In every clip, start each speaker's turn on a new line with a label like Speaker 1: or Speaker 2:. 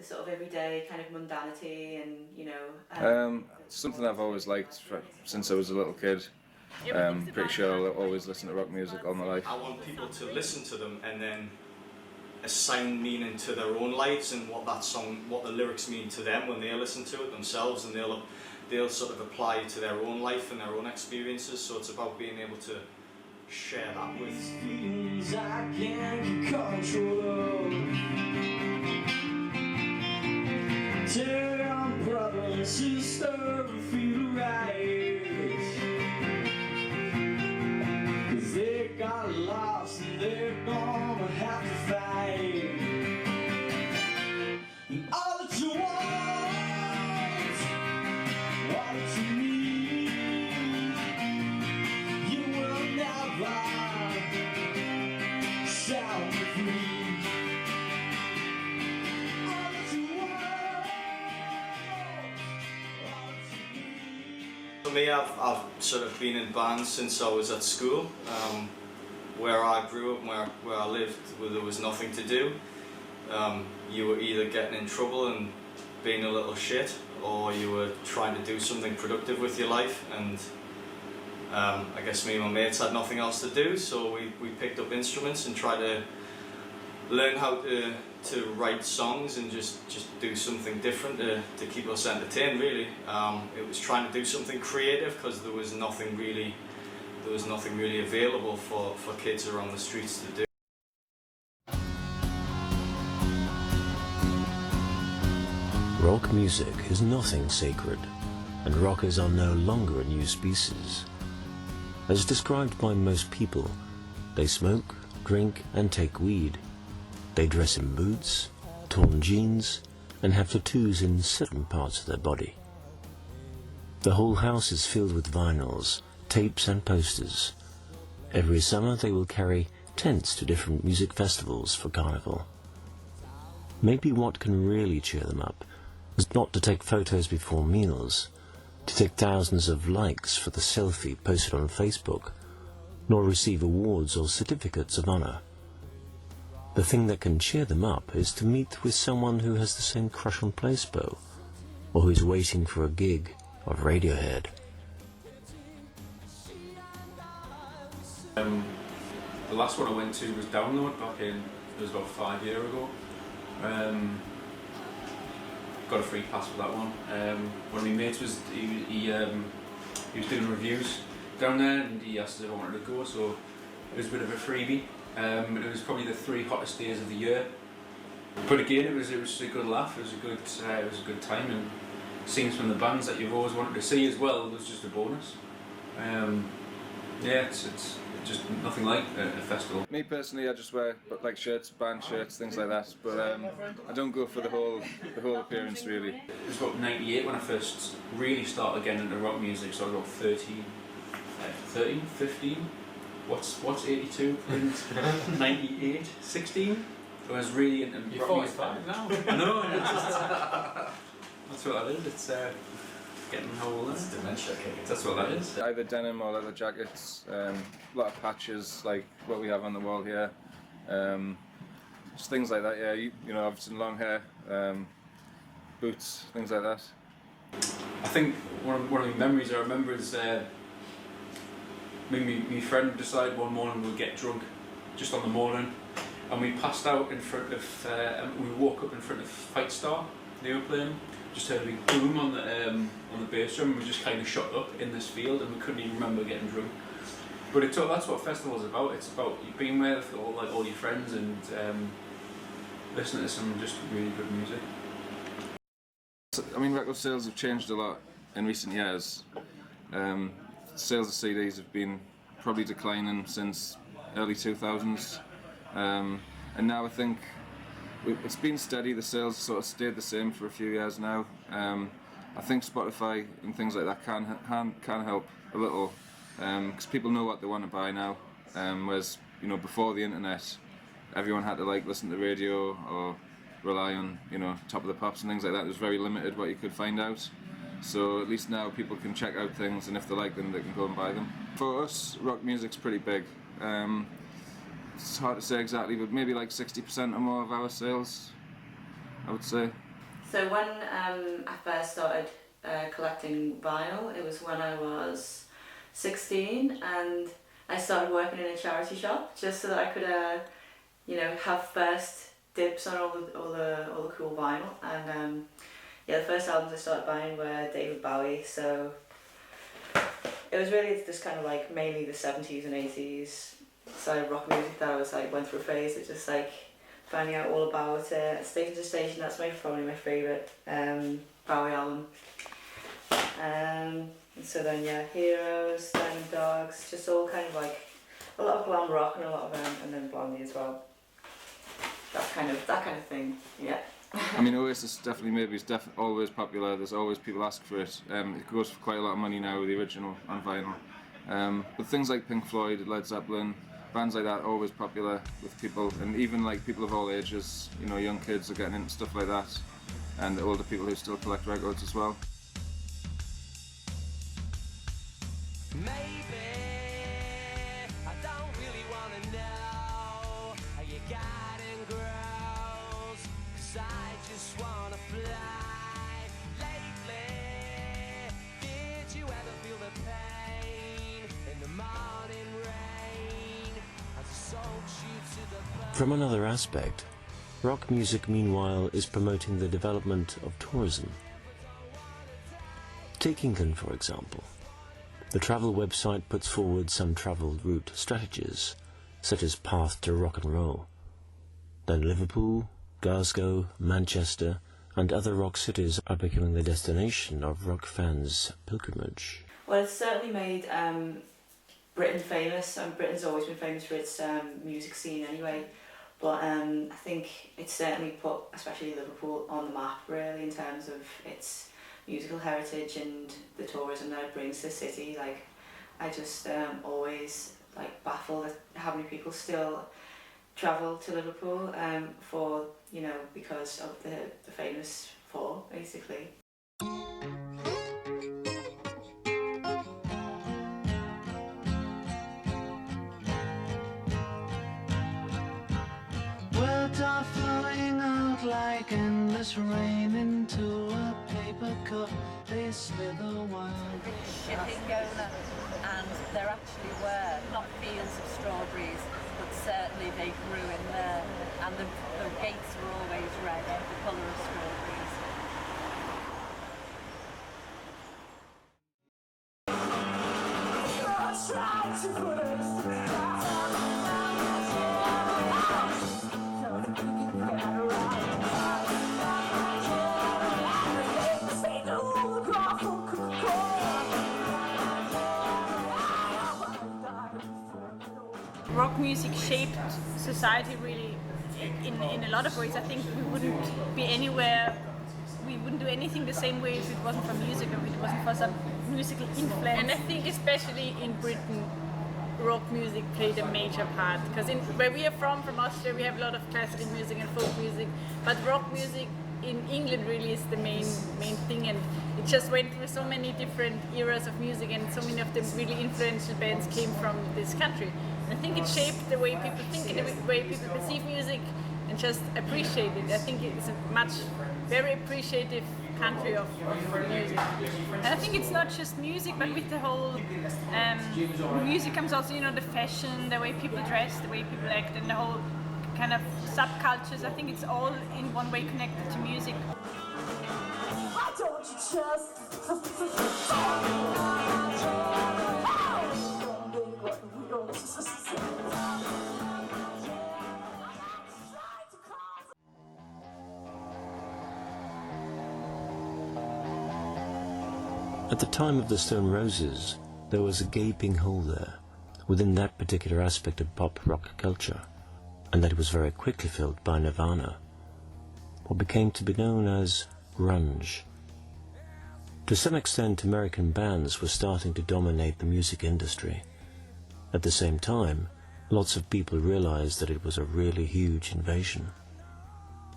Speaker 1: sort of everyday kind of mundanity and, you know...
Speaker 2: Something I've always liked since I was a little kid. Pretty sure I'll always listen to rock music all my life.
Speaker 3: I want people to listen to them and then assign meaning to their own lives and what that song, what the lyrics mean to them when they listen to it themselves, and they'll sort of apply it to their own life and their own experiences. So it's about being able to share that with
Speaker 4: things I can't control. Tear on brother and sister, feel right. 'Cause they got lost and they're gonna have to fight. And all that you want, all that you need, you will never sound free. All that you want, all that you need.
Speaker 3: For me, I've sort of been in bands since I was at school. Where I grew up, where I lived, where there was nothing to do. You were either getting in trouble and being a little shit, or you were trying to do something productive with your life. And I guess me and my mates had nothing else to do, so we picked up instruments and tried to learn how to write songs and just do something different to keep us entertained, really. It was trying to do something creative because there was nothing really available for kids around the streets to do.
Speaker 5: Rock music is nothing sacred, and rockers are no longer a new species. As described by most people, they smoke, drink and take weed. They dress in boots, torn jeans, and have tattoos in certain parts of their body. The whole house is filled with vinyls, tapes and posters. Every summer they will carry tents to different music festivals for carnival. Maybe what can really cheer them up is not to take photos before meals, to take thousands of likes for the selfie posted on Facebook, nor receive awards or certificates of honor. The thing that can cheer them up is to meet with someone who has the same crush on Placebo, or who is waiting for a gig of Radiohead.
Speaker 6: The last one I went to was Download back in, it was about 5 years ago. Got a free pass for that one. One of my mates was he was doing reviews down there, and he asked if I wanted to go, so it was a bit of a freebie. It was probably the 3 hottest days of the year. But again, it was a good laugh. It was a good time, and seeing some of the bands that you've always wanted to see as well was just a bonus. Yeah, it's just nothing like a festival.
Speaker 2: Me personally, I just wear like shirts, band shirts, things like that. But I don't go for the whole appearance really.
Speaker 6: It was about '98 when I first really started getting into rock music. So I was about 13, 15. What's 82? 98, 16. I was really into
Speaker 7: You're
Speaker 6: rock music.
Speaker 7: 45 now.
Speaker 6: I know. That's what that is. It's getting how old is it?
Speaker 7: Dementia kicking.
Speaker 6: That's what that is.
Speaker 2: Either denim or leather jackets, a lot of patches like what we have on the wall here, just things like that. Yeah, you know, obviously long hair, boots, things like that.
Speaker 6: I think one of the memories I remember is me and my friend decided one morning we'd get drunk, just on the morning, and we passed out in front of, we woke up in front of Fight Star, they were playing. Just heard a big boom on the bass drum, and we just kind of shot up in this field, and we couldn't even remember getting drunk. But that's what festival's about. It's about you being with all your friends and listening to some just really good music.
Speaker 2: I mean, record sales have changed a lot in recent years. Sales of CDs have been probably declining since early 2000s, and now I think it's been steady. The sales sort of stayed the same for a few years now. I think Spotify and things like that can help a little, because people know what they want to buy now. Whereas before the internet, everyone had to listen to the radio or rely on Top of the Pops and things like that. It was very limited what you could find out. So at least now people can check out things, and if they like them, they can go and buy them. For us, rock music's pretty big. It's hard to say exactly, but maybe 60% or more of our sales, I would say.
Speaker 1: So when I first started collecting vinyl, it was when I was 16, and I started working in a charity shop just so that I could, you know, have first dibs on all the cool vinyl. And yeah, the first albums I started buying were David Bowie. So it was really just kind of like mainly the 70s and 80s side of rock music that I was like went through a phase of just like finding out all about it. Station to Station, that's probably my favourite Bowie album. And so then yeah, Heroes, Diamond Dogs, just all kind of like a lot of glam rock and a lot of and then Blondie as well. That kind of thing, yeah.
Speaker 2: I mean, Oasis definitely maybe is always popular. There's always people ask for it. It goes for quite a lot of money now, the original on vinyl. But things like Pink Floyd, Led Zeppelin, bands like that are always popular with people, and even like people of all ages. You know, young kids are getting into stuff like that, and the older people who still collect records as well.
Speaker 7: Maybe I don't really wanna know how you got and grows, 'cause I just wanna fly. Lately, did you ever feel the pain in the morning rain as it soaks you to the bone?
Speaker 5: From another aspect, rock music meanwhile is promoting the development of tourism. Take England for example. The travel website puts forward some travel route strategies, such as Path to Rock and Roll. Then Liverpool, Glasgow, Manchester, and other rock cities are becoming the destination of rock fans' pilgrimage.
Speaker 1: Well, it's certainly made Britain famous, and Britain's always been famous for its music scene anyway. But I think it's certainly put, especially Liverpool, on the map really in terms of its musical heritage and the tourism that it brings to the city. Like, I just always like baffled at how many people still travel to Liverpool for, you know, because of the famous fall, basically.
Speaker 4: Words are flowing out like endless rain into a paper cup. They slither wild.
Speaker 8: Shipping going, and there actually were not fields of strawberries, but certainly they grew in there, and the gates were always red, the colour of strawberries.
Speaker 9: Rock music shaped society really in a lot of ways. I think we wouldn't be anywhere, we wouldn't do anything the same way if it wasn't for music, or if it wasn't for some musical influence. And I think especially in Britain, rock music played a major part, because where we are from Austria, we have a lot of classical music and folk music, but rock music in England really is the main thing, and it just went through so many different eras of music, and so many of the really influential bands came from this country. I think it shaped the way people think and the way people perceive music and just appreciate it. I think it's a very appreciative country of music. And I think it's not just music, but with the whole music comes also, you know, the fashion, the way people dress, the way people act, and the whole kind of subcultures. I think it's all in one way connected to music.
Speaker 10: Why don't you just
Speaker 5: At the time of the Stone Roses, there was a gaping hole there, within that particular aspect of pop rock culture, and that was very quickly filled by Nirvana, what became to be known as grunge. To some extent, American bands were starting to dominate the music industry. At the same time, lots of people realized that it was a really huge invasion.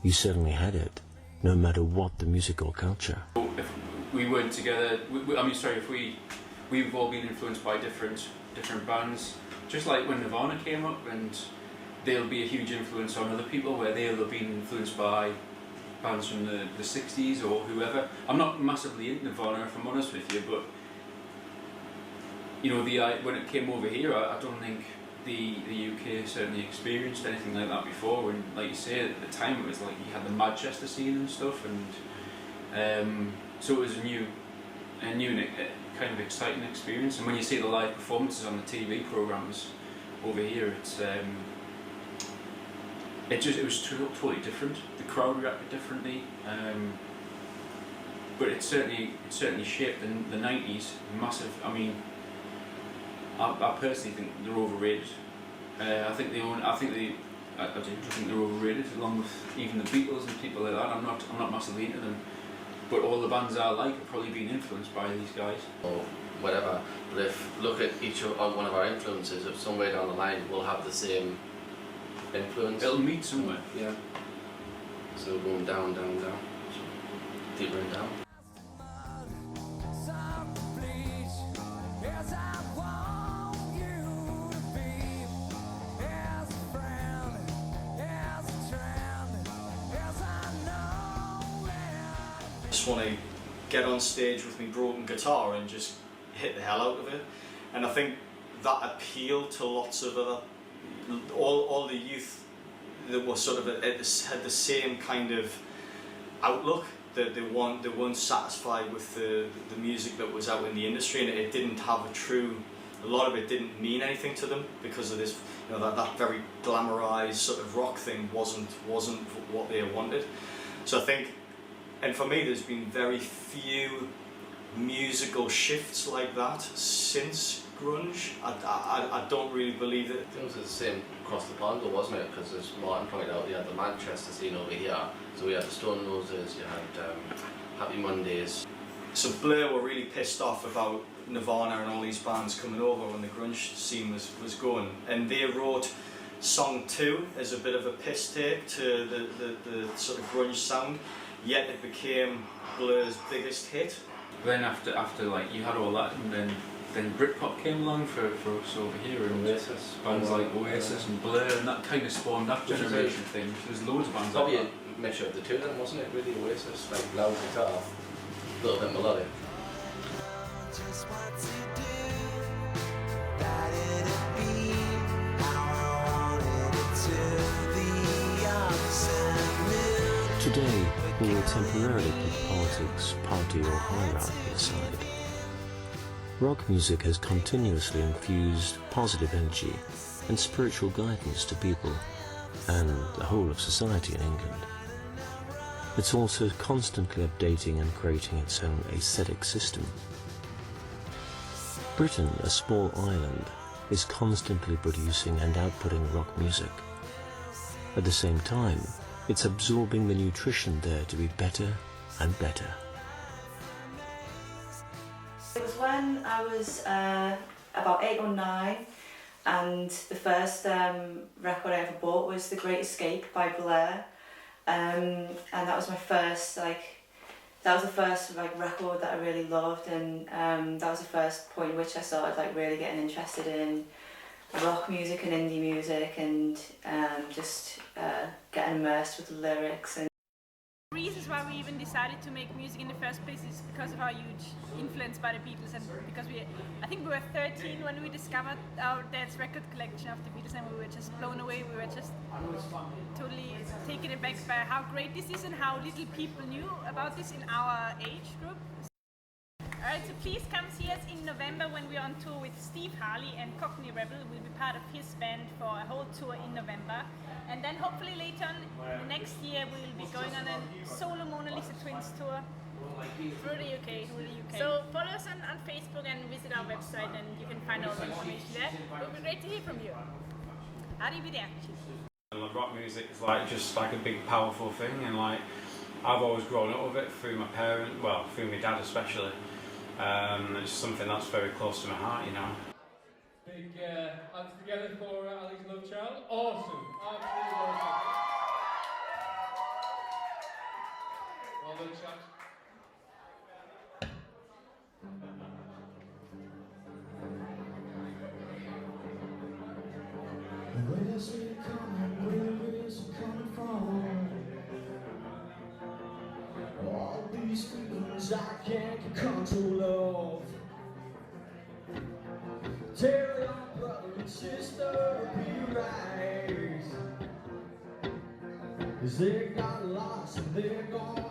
Speaker 5: You certainly had it, no matter what the music or culture.
Speaker 6: If we weren't together, if we've all been influenced by different bands, just like when Nirvana came up, and they'll be a huge influence on other people, where they'll have been influenced by bands from the 60s or whoever. I'm not massively into Nirvana, if I'm honest with you, but you know, when it came over here, I don't think the UK certainly experienced anything like that before. And like you say, at the time it was like you had the Manchester scene and stuff, and so it was a new kind of exciting experience. And when you see the live performances on the TV programs over here, it was totally different. The crowd reacted differently, but it certainly shaped the 90s. Massive. I mean, I personally think they're overrated. I do think they're overrated, along with even the Beatles and people like that. I'm not massively into them, but all the bands I like have probably been influenced by these guys.
Speaker 11: Or whatever. But if look at one of our influences, if somewhere down the line we'll have the same influence.
Speaker 6: It'll meet somewhere.
Speaker 11: Yeah. So we're going down, down, down. Deeper and down.
Speaker 3: Just want to get on stage with my broken guitar and just hit the hell out of it. And I think that appealed to lots of other, all the youth that were sort of had the same kind of outlook, that they weren't satisfied with the music that was out in the industry, and it didn't have a lot of it didn't mean anything to them because of this, you know, that very glamorized sort of rock thing wasn't what they wanted. So I think, and for me, there's been very few musical shifts like that since grunge. I don't really believe it.
Speaker 11: It was the same across the pond, though, wasn't it? Because as Martin pointed out, you had the Manchester scene over here, so we had the Stone Roses, you had Happy Mondays.
Speaker 3: So Blur were really pissed off about Nirvana and all these bands coming over when the grunge scene was going, and they wrote Song 2 as a bit of a piss take to the sort of grunge sound, yet it became Blur's biggest hit.
Speaker 6: Then after like you had all that, and then Britpop came along for us over here, and
Speaker 11: Oasis,
Speaker 6: bands like Oasis and Blur, and that kind of spawned that generation thing. There's loads of bands like
Speaker 11: probably
Speaker 6: that.
Speaker 11: a mixture of the two of them, wasn't it? Really, Oasis, like loud guitar, a little bit melodic.
Speaker 5: Today, we will temporarily put politics, party or hierarchy aside. Rock music has continuously infused positive energy and spiritual guidance to people and the whole of society in England. It's also constantly updating and creating its own aesthetic system. Britain, a small island, is constantly producing and outputting rock music. At the same time, it's absorbing the nutrition there to be better and better.
Speaker 1: It was when I was about 8 or 9, and the first record I ever bought was The Great Escape by Blur, and that was my first that was the first record that I really loved, and that was the first point in which I started really getting interested in rock music and indie music, and just getting immersed with the lyrics. And
Speaker 9: the reasons why we even decided to make music in the first place is because of our huge influence by the Beatles, and because I think we were 13 when we discovered our dad's record collection of the Beatles, and we were just blown away. We were just totally taken aback by how great this is and how little people knew about this in our age group. Alright, so please come see us in November when we're on tour with Steve Harley, and Cockney Rebel will be part of his band for a whole tour in November. And then hopefully later on next year we'll be going on a solo Mona Lisa Twins tour through the UK. So follow us on Facebook and visit our website, and you can find all the information there. It would be great to hear from you. Arrivederci.
Speaker 12: Rock music is just a big powerful thing, and I've always grown up with it through my parents, well through my dad especially. It's something that's very close to my heart, you know.
Speaker 13: Big hands together for Alex Love Child. Awesome, absolutely awesome. Well done, chaps. Where is it coming? Where is it coming from?
Speaker 10: these feelings I can't get control of. Tell your brother and sister be right, 'cause they got lost and they're gone.